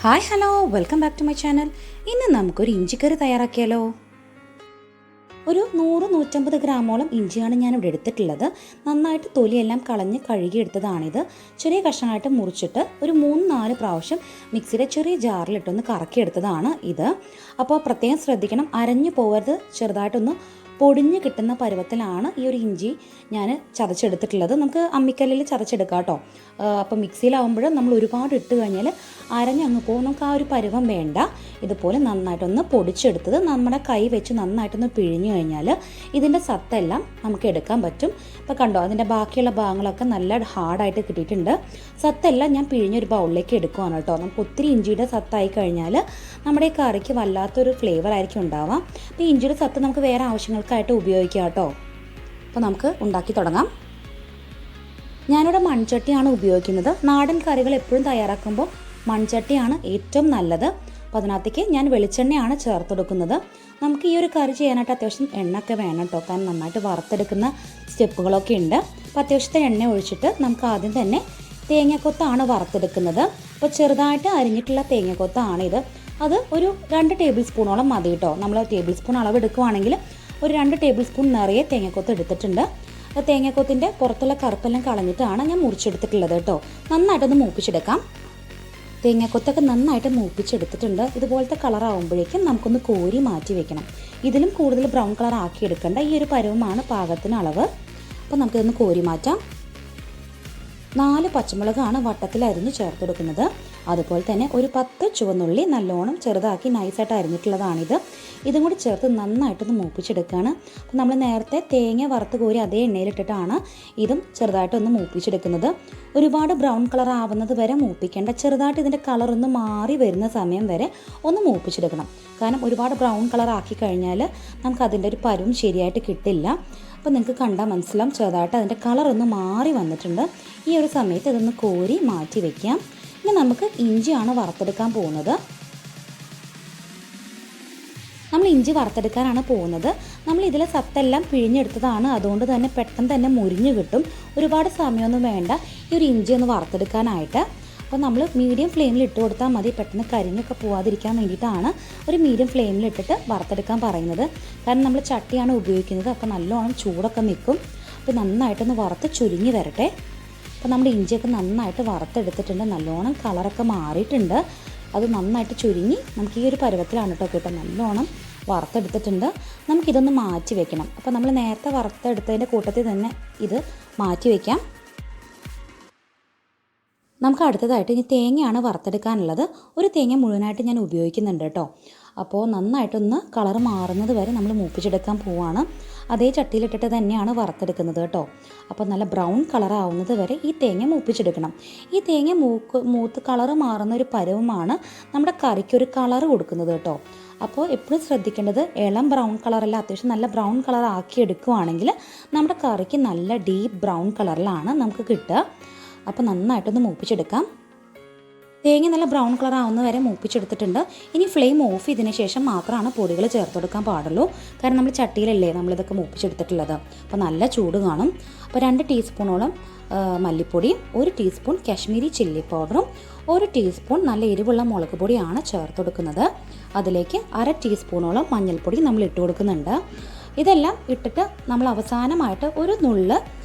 Hi hello welcome back to my channel. ഇന്ന് നമുക്കൊരു ഇഞ്ചി കറി തയ്യാറാക്കിയാലോ. ഒരു 100-150 ഗ്രാമോളം ഇഞ്ചിയാണ് ഞാനിവിടെ എടുത്തിട്ടുള്ളത്. നന്നായിട്ട് തൊലിയെല്ലാം കളഞ്ഞ് കഴുകിയെടുത്തതാണിത്. ചെറിയ കഷ്ണങ്ങളായിട്ട് മുറിച്ചിട്ട് ഒരു 3-4 പ്രാവശ്യം മിക്സിയുടെ ചെറിയ ജാറിലിട്ടൊന്ന് കറക്കിയെടുത്തതാണ് ഇത്. അപ്പോൾ പ്രത്യേകം ശ്രദ്ധിക്കണം, അരഞ്ഞു പോകരുത്. ചെറുതായിട്ടൊന്ന് പൊടിഞ്ഞ് കിട്ടുന്ന പരുവത്തിലാണ് ഈ ഒരു ഇഞ്ചി ഞാൻ ചതച്ചെടുത്തിട്ടുള്ളത്. നമുക്ക് അമ്മിക്കല്ലിൽ ചതച്ചെടുക്കാം കേട്ടോ. അപ്പോൾ മിക്സിയിലാവുമ്പോൾ നമ്മൾ ഒരുപാട് ഇട്ട് കഴിഞ്ഞാൽ അരഞ്ഞങ്ങ് പോകും. നമുക്ക് ആ ഒരു പരുവം വേണ്ട. ഇതുപോലെ നന്നായിട്ടൊന്ന് പൊടിച്ചെടുത്തത് നമ്മുടെ കൈ വെച്ച് നന്നായിട്ടൊന്ന് പിഴിഞ്ഞു കഴിഞ്ഞാൽ ഇതിൻ്റെ സത്തെല്ലാം നമുക്ക് എടുക്കാൻ പറ്റും. ഇപ്പോൾ കണ്ടോ, അതിൻ്റെ ബാക്കിയുള്ള ഭാഗങ്ങളൊക്കെ നല്ല ഹാർഡായിട്ട് കിട്ടിയിട്ടുണ്ട്. സത്തെല്ലാം ഞാൻ പിഴിഞ്ഞൊരു ബൗളിലേക്ക് എടുക്കുവാണ് കേട്ടോ. നമുക്ക് ഒത്തിരി ഇഞ്ചിയുടെ സത്തായി കഴിഞ്ഞാൽ നമ്മുടെ ഈ കറിക്ക് വല്ലാത്തൊരു ഫ്ലേവർ ആയിരിക്കും ഉണ്ടാവാം. അപ്പോൾ ഈ ഇഞ്ചിയുടെ സത്ത് നമുക്ക് വേറെ ആവശ്യങ്ങൾക്കായിട്ട് ഉപയോഗിക്കാം കേട്ടോ. അപ്പോൾ നമുക്ക് ഉണ്ടാക്കി തുടങ്ങാം. ഞാനിവിടെ മൺചട്ടിയാണ് ഉപയോഗിക്കുന്നത്. നാടൻ കറികൾ എപ്പോഴും തയ്യാറാക്കുമ്പോൾ മൺചട്ടിയാണ് ഏറ്റവും നല്ലത്. അപ്പോൾ അതിനകത്തേക്ക് ഞാൻ വെളിച്ചെണ്ണയാണ് ചേർത്തെടുക്കുന്നത്. നമുക്ക് ഈ ഒരു കറി ചെയ്യാനായിട്ട് അത്യാവശ്യം എണ്ണയൊക്കെ വേണം കേട്ടോ. കാരണം നന്നായിട്ട് വറുത്തെടുക്കുന്ന സ്റ്റെപ്പുകളൊക്കെ ഉണ്ട്. അപ്പോൾ അത്യാവശ്യത്തെ എണ്ണ ഒഴിച്ചിട്ട് നമുക്ക് ആദ്യം തന്നെ തേങ്ങാക്കൊത്താണ് വറുത്തെടുക്കുന്നത്. അപ്പോൾ ചെറുതായിട്ട് അരിഞ്ഞിട്ടുള്ള തേങ്ങാക്കൊത്താണിത്. അത് ഒരു 2 ടേബിൾ സ്പൂണോളം മതി കേട്ടോ. നമ്മൾ ടേബിൾ സ്പൂൺ അളവ് എടുക്കുവാണെങ്കിൽ ഒരു 2 ടേബിൾ സ്പൂൺ നിറയെ തേങ്ങാക്കൊത്ത് എടുത്തിട്ടുണ്ട്. തേങ്ങാക്കൊത്തിൻ്റെ പുറത്തുള്ള കറുപ്പെല്ലാം കളഞ്ഞിട്ടാണ് ഞാൻ മുറിച്ചെടുത്തിട്ടുള്ളത് കേട്ടോ. നന്നായിട്ടൊന്ന് മൂപ്പിച്ചെടുക്കാം. തേങ്ങാക്കൊത്തൊക്കെ നന്നായിട്ട് മൂപ്പിച്ചെടുത്തിട്ടുണ്ട്. ഇതുപോലത്തെ കളറാകുമ്പോഴേക്കും നമുക്കൊന്ന് കോരി മാറ്റി വെക്കണം. ഇതിലും കൂടുതൽ ബ്രൗൺ കളർ ആക്കി എടുക്കേണ്ട. ഈ ഒരു പരുവമാണ് പാകത്തിന് അളവ്. അപ്പോൾ നമുക്കിതൊന്ന് കോരി മാറ്റാം. 4 പച്ചമുളകാണ് വട്ടത്തിൽ അരിഞ്ഞ് ചേർത്തെടുക്കുന്നത്. അതുപോലെ തന്നെ ഒരു 10 ചുവന്നുള്ളി നല്ലോണം ചെറുതാക്കി നൈസായിട്ട് അരിഞ്ഞിട്ടുള്ളതാണിത്. ഇതും കൂടി ചേർത്ത് നന്നായിട്ടൊന്ന് മൂപ്പിച്ചെടുക്കുകയാണ്. അപ്പോൾ നമ്മൾ നേരത്തെ തേങ്ങ വറുത്ത് കോരി അതേ എണ്ണയിലിട്ടിട്ടാണ് ഇതും ചെറുതായിട്ടൊന്ന് മൂപ്പിച്ചെടുക്കുന്നത്. ഒരുപാട് ബ്രൗൺ കളർ ആവുന്നത് വരെ മൂപ്പിക്കേണ്ട. ചെറുതായിട്ട് ഇതിൻ്റെ കളറൊന്ന് മാറി വരുന്ന സമയം വരെ ഒന്ന് മൂപ്പിച്ചെടുക്കണം. കാരണം ഒരുപാട് ബ്രൗൺ കളർ ആക്കി കഴിഞ്ഞാൽ നമുക്ക് അതിൻ്റെ ഒരു പരുവം ശരിയായിട്ട് കിട്ടില്ല. അപ്പോൾ നിങ്ങൾക്ക് കണ്ടാൽ മനസ്സിലാവും ചെറുതായിട്ട് അതിൻ്റെ കളറൊന്ന് മാറി വന്നിട്ടുണ്ട്. ഈ ഒരു സമയത്ത് ഇതൊന്ന് കോരി മാറ്റി വയ്ക്കാം. ഇനി നമുക്ക് ഇഞ്ചിയാണ് വറുത്തെടുക്കാൻ പോകുന്നത്. നമ്മൾ ഇഞ്ചി വറുത്തെടുക്കാനാണ് പോകുന്നത്. നമ്മൾ ഇതിലെ സത്തെല്ലാം പിഴിഞ്ഞെടുത്തതാണ്. അതുകൊണ്ട് തന്നെ പെട്ടെന്ന് തന്നെ മുരിഞ്ഞ് കിട്ടും. ഒരുപാട് സമയമൊന്നും വേണ്ട ഈ ഒരു ഇഞ്ചി ഒന്ന് വറുത്തെടുക്കാനായിട്ട്. അപ്പോൾ നമ്മൾ മീഡിയം ഫ്ലെയിമിൽ ഇട്ട് കൊടുത്താൽ മതി. പെട്ടെന്ന് കരിഞ്ഞൊക്കെ പോവാതിരിക്കാൻ വേണ്ടിയിട്ടാണ് ഒരു മീഡിയം ഫ്ലെയിമിൽ ഇട്ടിട്ട് വറുത്തെടുക്കാൻ പറയുന്നത്. കാരണം നമ്മൾ ചട്ടിയാണ് ഉപയോഗിക്കുന്നത്. അപ്പോൾ നല്ലോണം ചൂടൊക്കെ നിൽക്കും. അപ്പോൾ നന്നായിട്ടൊന്ന് വറുത്ത് ചുരുങ്ങി വരട്ടെ. അപ്പോൾ നമ്മുടെ ഇഞ്ചിയൊക്കെ നന്നായിട്ട് വറുത്തെടുത്തിട്ടുണ്ട്. നല്ലോണം കളറൊക്കെ മാറിയിട്ടുണ്ട്. അത് നന്നായിട്ട് ചുരുങ്ങി നമുക്ക് ഈ ഒരു പരുവത്തിലാണ് കേട്ടോ കിട്ടും. നല്ലോണം വറുത്തെടുത്തിട്ടുണ്ട്. നമുക്കിതൊന്ന് മാറ്റി വെക്കണം. അപ്പോൾ നമ്മൾ നേരത്തെ വറുത്തെടുത്തതിൻ്റെ കൂട്ടത്തിൽ തന്നെ ഇത് മാറ്റി വയ്ക്കാം. നമുക്ക് അടുത്തതായിട്ട് ഇനി തേങ്ങയാണ് വറുത്തെടുക്കാനുള്ളത്. ഒരു തേങ്ങ മുഴുവനായിട്ട് ഞാൻ ഉപയോഗിക്കുന്നുണ്ട് കേട്ടോ. അപ്പോൾ നന്നായിട്ടൊന്ന് കളർ മാറുന്നത് വരെ നമ്മൾ മൂപ്പിച്ചെടുക്കാൻ പോവുകയാണ്. അതേ ചട്ടിയിലിട്ടിട്ട് തന്നെയാണ് വറുത്തെടുക്കുന്നത് കേട്ടോ. അപ്പോൾ നല്ല ബ്രൗൺ കളർ ആവുന്നത് വരെ ഈ തേങ്ങ മൂപ്പിച്ചെടുക്കണം. ഈ തേങ്ങ മൂത്ത് കളർ മാറുന്ന ഒരു പരുവമാണ് നമ്മുടെ കറിക്കൊരു കളർ കൊടുക്കുന്നത് കേട്ടോ. അപ്പോൾ എപ്പോഴും ശ്രദ്ധിക്കേണ്ടത് ഇളം ബ്രൗൺ കളറല്ല, അത്യാവശ്യം നല്ല ബ്രൗൺ കളർ ആക്കി എടുക്കുകയാണെങ്കിൽ നമ്മുടെ കറിക്ക് നല്ല ഡീപ്പ് ബ്രൗൺ കളറിലാണ് നമുക്ക് കിട്ടുക. അപ്പോൾ നന്നായിട്ടൊന്ന് മൂപ്പിച്ചെടുക്കാം. തേങ്ങ നല്ല ബ്രൗൺ കളർ ആവുന്ന വരെ മൂപ്പിച്ചെടുത്തിട്ടുണ്ട്. ഇനി ഫ്ലെയിം ഓഫ് ചെയ്തതിന് ശേഷം മാത്രമാണ് പൊടികൾ ചേർത്തെടുക്കാൻ പാടുള്ളൂ. കാരണം നമ്മൾ ചട്ടിയിലല്ലേ നമ്മളിതൊക്കെ മൂപ്പിച്ചെടുത്തിട്ടുള്ളത്. അപ്പോൾ നല്ല ചൂട് കാണും. അപ്പോൾ 2 ടീസ്പൂണോളം മല്ലിപ്പൊടി, 1 ടീസ്പൂൺ കാശ്മീരി ചില്ലി പൗഡറും 1 ടീസ്പൂൺ നല്ല എരിവുള്ള മുളക് പൊടിയാണ് ചേർത്തെടുക്കുന്നത്. അതിലേക്ക് 1/2 ടീസ്പൂണോളം മഞ്ഞൾപ്പൊടി നമ്മൾ ഇട്ട് കൊടുക്കുന്നുണ്ട്. ഇതെല്ലാം ഇട്ടിട്ട് നമ്മൾ അവസാനമായിട്ട് ഒരു നുള്ള്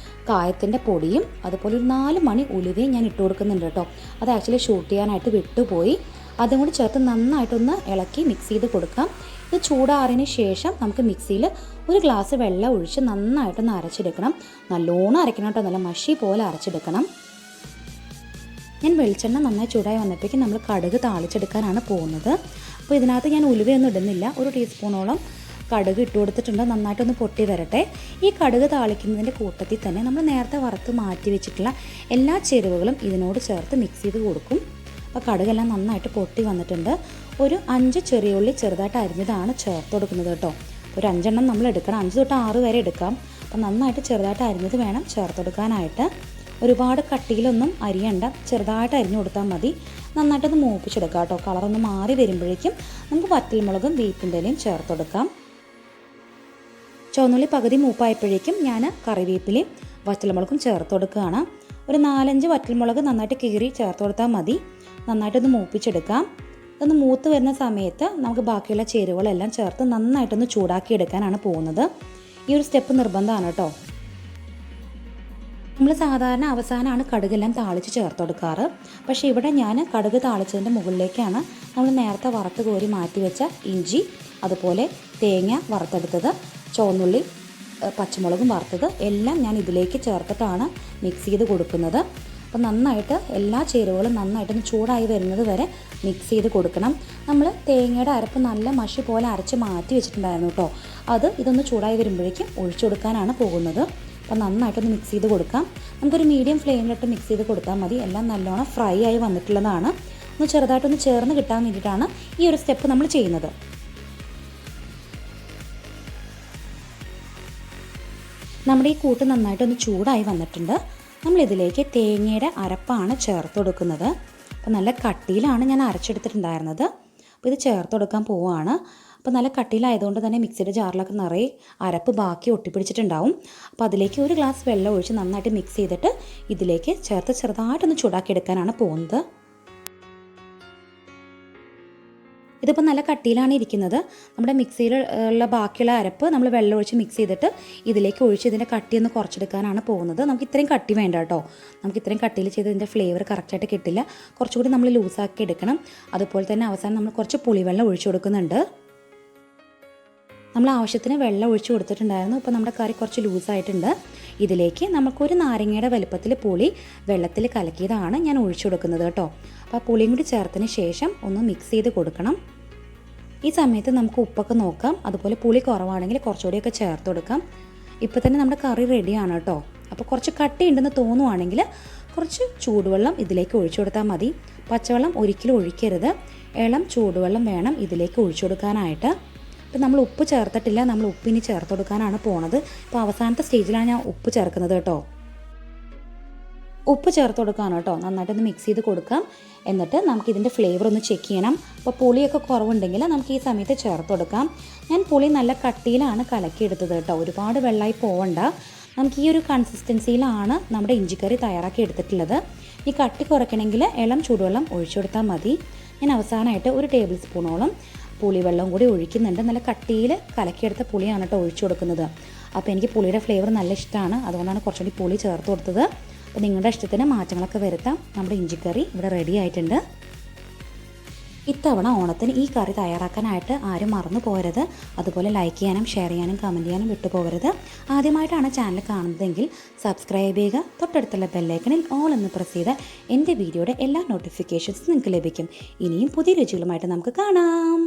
കായത്തിൻ്റെ പൊടിയും അതുപോലെ ഒരു 4 മണി ഉലുവയും ഞാൻ ഇട്ട് കൊടുക്കുന്നുണ്ട് കേട്ടോ. അത് ആക്ച്വലി ഷൂട്ട് ചെയ്യാനായിട്ട് വിട്ടുപോയി. അതും കൂടി ചേർത്ത് നന്നായിട്ടൊന്ന് ഇളക്കി മിക്സ് ചെയ്ത് കൊടുക്കാം. ഇത് ചൂടാറിന് ശേഷം നമുക്ക് മിക്സിയിൽ 1 ഗ്ലാസ് വെള്ളം ഒഴിച്ച് നന്നായിട്ടൊന്ന് അരച്ചെടുക്കണം. നല്ലോണം അരയ്ക്കണം കേട്ടോ. നല്ല മഷി പോലെ അരച്ചെടുക്കണം. ഞാൻ വെളിച്ചെണ്ണ നന്നായി ചൂടായി വന്നപ്പോഴേക്കും നമ്മൾ കടുക് താളിച്ചെടുക്കാനാണ് പോകുന്നത്. അപ്പോൾ ഇതിനകത്ത് ഞാൻ ഉലുവയൊന്നും ഇടുന്നില്ല. 1 ടീസ്പൂണോളം കടുക് ഇട്ട് കൊടുത്തിട്ടുണ്ട്. നന്നായിട്ടൊന്ന് പൊട്ടി വരട്ടെ. ഈ കടുക് താളിക്കുന്നതിൻ്റെ കൂട്ടത്തിൽ തന്നെ നമ്മൾ നേരത്തെ വറുത്ത് മാറ്റി വെച്ചിട്ടുള്ള എല്ലാ ചേരുവകളും ഇതിനോട് ചേർത്ത് മിക്സ് ചെയ്ത് കൊടുക്കും. അപ്പോൾ കടുകെല്ലാം നന്നായിട്ട് പൊട്ടി വന്നിട്ടുണ്ട്. ഒരു 5 ചെറിയ ഉള്ളി ചെറുതായിട്ട് അരിഞ്ഞതാണ് ചേർത്ത് കൊടുക്കുന്നത് കേട്ടോ. ഒരു 5 എണ്ണം നമ്മൾ എടുക്കണം. 5 തൊട്ട് 6 വരെ എടുക്കാം. അപ്പോൾ നന്നായിട്ട് ചെറുതായിട്ട് അരിഞ്ഞത് വേണം ചേർത്തെടുക്കാനായിട്ട്. ഒരുപാട് കട്ടിയിലൊന്നും അരിയണ്ട, ചെറുതായിട്ട് അരിഞ്ഞു കൊടുത്താൽ മതി. നന്നായിട്ടൊന്ന് മൂപ്പിച്ചെടുക്കാം കേട്ടോ. കളറൊന്ന് മാറി വരുമ്പോഴേക്കും നമുക്ക് വറ്റൽമുളകും വേപ്പിൻ്റെ ഇലയും ചേർത്തെടുക്കാം. ചുവന്നുള്ളി പകുതി മൂപ്പായപ്പോഴേക്കും ഞാൻ കറിവേപ്പിലയും വറ്റൽമുളകും ചേർത്ത് കൊടുക്കുകയാണ്. ഒരു 4-5 വറ്റൽമുളക് നന്നായിട്ട് കീറി ചേർത്ത് കൊടുത്താൽ മതി. നന്നായിട്ടൊന്ന് മൂപ്പിച്ചെടുക്കാം. ഇതൊന്ന് മൂത്ത് വരുന്ന സമയത്ത് നമുക്ക് ബാക്കിയുള്ള ചേരുവകളെല്ലാം ചേർത്ത് നന്നായിട്ടൊന്ന് ചൂടാക്കി എടുക്കാനാണ് പോകുന്നത്. ഈ ഒരു സ്റ്റെപ്പ് നിർബന്ധമാണ് കേട്ടോ. നമ്മൾ സാധാരണ അവസാനമാണ് കടുകെല്ലാം താളിച്ച് ചേർത്ത് കൊടുക്കാറ്. പക്ഷേ ഇവിടെ ഞാൻ കടുക് താളിച്ചതിൻ്റെ മുകളിലേക്കാണ് നമ്മൾ നേരത്തെ വറുത്ത് കോരി മാറ്റി വെച്ച ഇഞ്ചി, അതുപോലെ തേങ്ങ വറുത്തെടുത്തത്, ചുവന്നുള്ളി, പച്ചമുളകും വറുത്തത് എല്ലാം ഞാൻ ഇതിലേക്ക് ചേർത്തിട്ടാണ് മിക്സ് ചെയ്ത് കൊടുക്കുന്നത്. അപ്പോൾ നന്നായിട്ട് എല്ലാ ചേരുവകളും നന്നായിട്ടൊന്ന് ചൂടായി വരുന്നത് വരെ മിക്സ് ചെയ്ത് കൊടുക്കണം. നമ്മൾ തേങ്ങയുടെ അരപ്പ് നല്ല മഷി പോലെ അരച്ച് മാറ്റി വെച്ചിട്ടുണ്ടായിരുന്നു കേട്ടോ. ഇതൊന്ന് ചൂടായി വരുമ്പോഴേക്കും ഒഴിച്ചു കൊടുക്കാനാണ് പോകുന്നത്. അപ്പോൾ നന്നായിട്ടൊന്ന് മിക്സ് ചെയ്ത് കൊടുക്കാം. നമുക്കൊരു മീഡിയം ഫ്ലെയിമിലിട്ട് മിക്സ് ചെയ്ത് കൊടുത്താൽ മതി. എല്ലാം നല്ലോണം ഫ്രൈ ആയി വന്നിട്ടുള്ളതാണ്. ഒന്ന് ചെറുതായിട്ടൊന്ന് ചേർന്ന് കിട്ടാൻ വേണ്ടിയിട്ടാണ് ഈ ഒരു സ്റ്റെപ്പ് നമ്മൾ ചെയ്യുന്നത്. നമ്മുടെ ഈ കൂട്ട് നന്നായിട്ടൊന്ന് ചൂടായി വന്നിട്ടുണ്ട്. നമ്മളിതിലേക്ക് തേങ്ങയുടെ അരപ്പാണ് ചേർത്ത് കൊടുക്കുന്നത്. അപ്പോൾ നല്ല കട്ടിയിലാണ് ഞാൻ അരച്ചെടുത്തിട്ടുണ്ടായിരുന്നത്. അപ്പോൾ ഇത് ചേർത്ത് കൊടുക്കാൻ പോവുകയാണ്. അപ്പോൾ നല്ല കട്ടിയിലായതുകൊണ്ട് തന്നെ മിക്സിയുടെ ജാറിലൊക്കെ നിറയെ അരപ്പ് ബാക്കി ഒട്ടിപ്പിടിച്ചിട്ടുണ്ടാവും. അപ്പോൾ അതിലേക്ക് ഒരു ഗ്ലാസ് വെള്ളം ഒഴിച്ച് നന്നായിട്ട് മിക്സ് ചെയ്തിട്ട് ഇതിലേക്ക് ചേർത്ത് ചെറുതായിട്ടൊന്ന് ചൂടാക്കി എടുക്കാനാണ് പോകുന്നത്. ഇതിപ്പോൾ നല്ല കട്ടിയിലാണ് ഇരിക്കുന്നത്. നമ്മുടെ മിക്സിയിൽ ഉള്ള ബാക്കിയുള്ള അരപ്പ് നമ്മൾ വെള്ളം ഒഴിച്ച് മിക്സ് ചെയ്തിട്ട് ഇതിലേക്ക് ഒഴിച്ച് ഇതിൻ്റെ കട്ടിയൊന്ന് കുറച്ചെടുക്കാനാണ് പോകുന്നത്. നമുക്ക് ഇത്രയും കട്ടി വേണ്ട കേട്ടോ. നമുക്ക് ഇത്രയും കട്ടിയിൽ ചെയ്ത് ഇതിൻ്റെ ഫ്ലേവർ കറക്റ്റായിട്ട് കിട്ടില്ല. കുറച്ചുകൂടി നമ്മൾ ലൂസാക്കി എടുക്കണം. അതുപോലെ തന്നെ അവസാനം നമ്മൾ കുറച്ച് പുളിവെള്ളം ഒഴിച്ചു കൊടുക്കുന്നുണ്ട്. നമ്മൾ ആവശ്യത്തിന് വെള്ളം ഒഴിച്ചു കൊടുത്തിട്ടുണ്ടായിരുന്നു. ഇപ്പോൾ നമ്മുടെ കറി കുറച്ച് ലൂസായിട്ടുണ്ട്. ഇതിലേക്ക് നമുക്കൊരു നാരങ്ങയുടെ വലുപ്പത്തിൽ പുളി വെള്ളത്തിൽ കലക്കിയതാണ് ഞാൻ ഒഴിച്ചു കൊടുക്കുന്നത് കേട്ടോ. അപ്പോൾ ആ പുളിയും കൂടി ചേർത്തതിന് ശേഷം ഒന്ന് മിക്സ് ചെയ്ത് കൊടുക്കണം. ഈ സമയത്ത് നമുക്ക് ഉപ്പൊക്കെ നോക്കാം. അതുപോലെ പുളി കുറവാണെങ്കിൽ കുറച്ചുകൂടിയൊക്കെ ചേർത്ത് കൊടുക്കാം. ഇപ്പോൾ തന്നെ നമ്മുടെ കറി റെഡിയാണ് കേട്ടോ. അപ്പോൾ കുറച്ച് കട്ടിയുണ്ടെന്ന് തോന്നുവാണെങ്കിൽ കുറച്ച് ചൂടുവെള്ളം ഇതിലേക്ക് ഒഴിച്ചു കൊടുത്താൽ മതി. പച്ചവെള്ളം ഒരിക്കലും ഒഴിക്കരുത്. ഇളം ചൂടുവെള്ളം വേണം ഇതിലേക്ക് ഒഴിച്ചു കൊടുക്കാനായിട്ട്. ഇപ്പോൾ നമ്മൾ ഉപ്പ് ചേർത്തിട്ടില്ല. നമ്മൾ ഉപ്പിനി ചേർത്ത് കൊടുക്കാനാണ് പോണത്. ഇപ്പോൾ അവസാനത്തെ സ്റ്റേജിലാണ് ഞാൻ ഉപ്പ് ചേർക്കുന്നത് കേട്ടോ. ഉപ്പ് ചേർത്ത് കൊടുക്കാണ് കേട്ടോ. നന്നായിട്ടൊന്ന് മിക്സ് ചെയ്ത് കൊടുക്കാം. എന്നിട്ട് നമുക്കിതിൻ്റെ ഫ്ലേവർ ഒന്ന് ചെക്ക് ചെയ്യണം. അപ്പോൾ പുളിയൊക്കെ കുറവുണ്ടെങ്കിൽ നമുക്ക് ഈ സമയത്ത് ചേർത്ത് കൊടുക്കാം. ഞാൻ പുളി നല്ല കട്ടിയിലാണ് കലക്കിയെടുത്തത് കേട്ടോ. ഒരുപാട് വെള്ളമായി പോവണ്ട. നമുക്ക് ഈ ഒരു കൺസിസ്റ്റൻസിയിലാണ് നമ്മുടെ ഇഞ്ചിക്കറി തയ്യാറാക്കി എടുത്തിട്ടുള്ളത്. ഈ കട്ടി കുറയ്ക്കണമെങ്കിൽ ഇളം ചൂടുവെള്ളം ഒഴിച്ചു കൊടുത്താൽ മതി. ഞാൻ അവസാനമായിട്ട് ഒരു ടേബിൾ സ്പൂണോളം പുളിവെള്ളം കൂടി ഒഴിക്കുന്നുണ്ട്. നല്ല കട്ടിയിൽ കലക്കിയെടുത്ത പുളിയാണ് കേട്ടോ ഒഴിച്ചു കൊടുക്കുന്നത്. അപ്പോൾ എനിക്ക് പുളിയുടെ ഫ്ലേവർ നല്ല ഇഷ്ടമാണ്. അതുകൊണ്ടാണ് കുറച്ചുകൂടി പുളി ചേർത്ത് കൊടുത്തത്. അപ്പോൾ നിങ്ങളുടെ ഇഷ്ടത്തിന് മാറ്റങ്ങളൊക്കെ വരുത്താം. നമ്മുടെ ഇഞ്ചിക്കറി ഇവിടെ റെഡി ആയിട്ടുണ്ട്. ഇത്തവണ ഓണത്തിന് ഈ കറി തയ്യാറാക്കാനായിട്ട് ആരും മറന്നു പോകരുത്. അതുപോലെ ലൈക്ക് ചെയ്യാനും ഷെയർ ചെയ്യാനും കമൻറ്റ് ചെയ്യാനും വിട്ടുപോകരുത്. ആദ്യമായിട്ടാണ് ചാനൽ കാണുന്നതെങ്കിൽ സബ്സ്ക്രൈബ് ചെയ്യുക. തൊട്ടടുത്തുള്ള ബെല്ലൈക്കണിൽ ഓൾ എന്ന് പ്രസ് ചെയ്താൽ എൻ്റെ വീഡിയോയുടെ എല്ലാ നോട്ടിഫിക്കേഷൻസും നിങ്ങൾക്ക് ലഭിക്കും. ഇനിയും പുതിയ രുചികളുമായിട്ട് നമുക്ക് കാണാം.